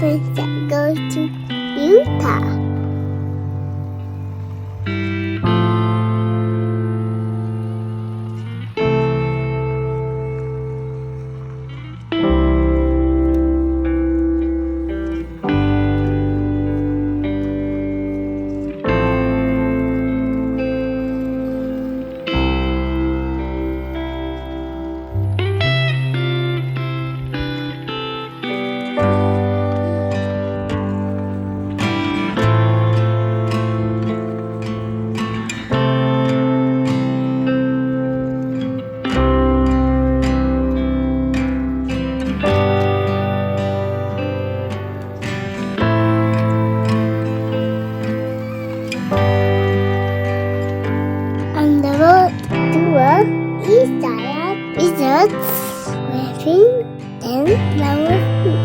elephants that go to Utah. On the road to a east side resorts, glamping and flower food.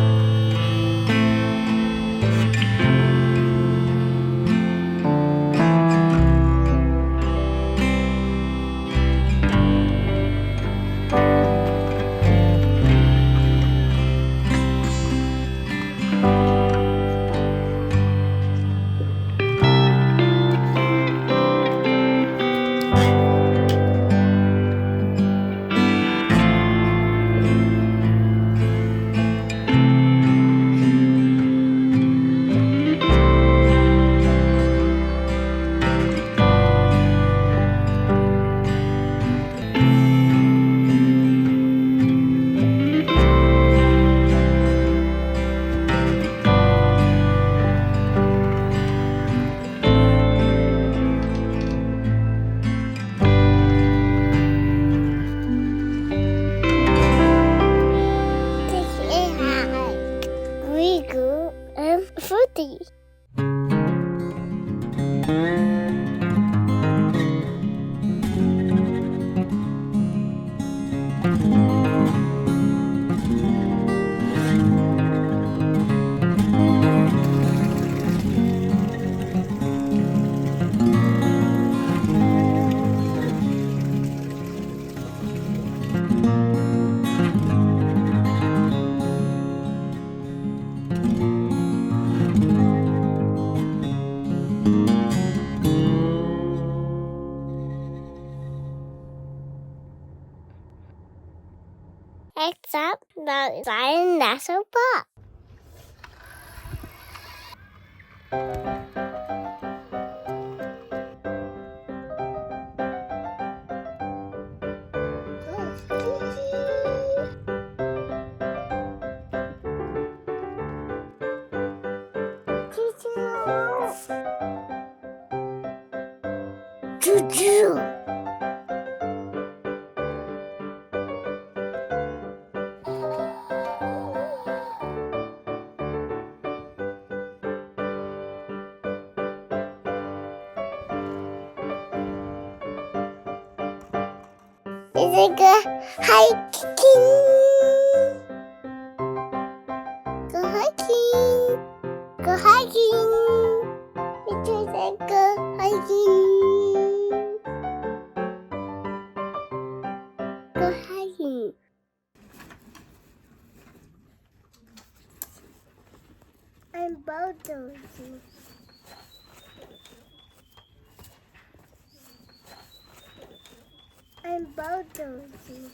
Wiggle and fruity. Except the Zion National Park. Choo-choo. It's like a hiking. Go hiking. Go hiking. It's like a hiking. Go hiking. I'm bulldozing. I'm bulldozing.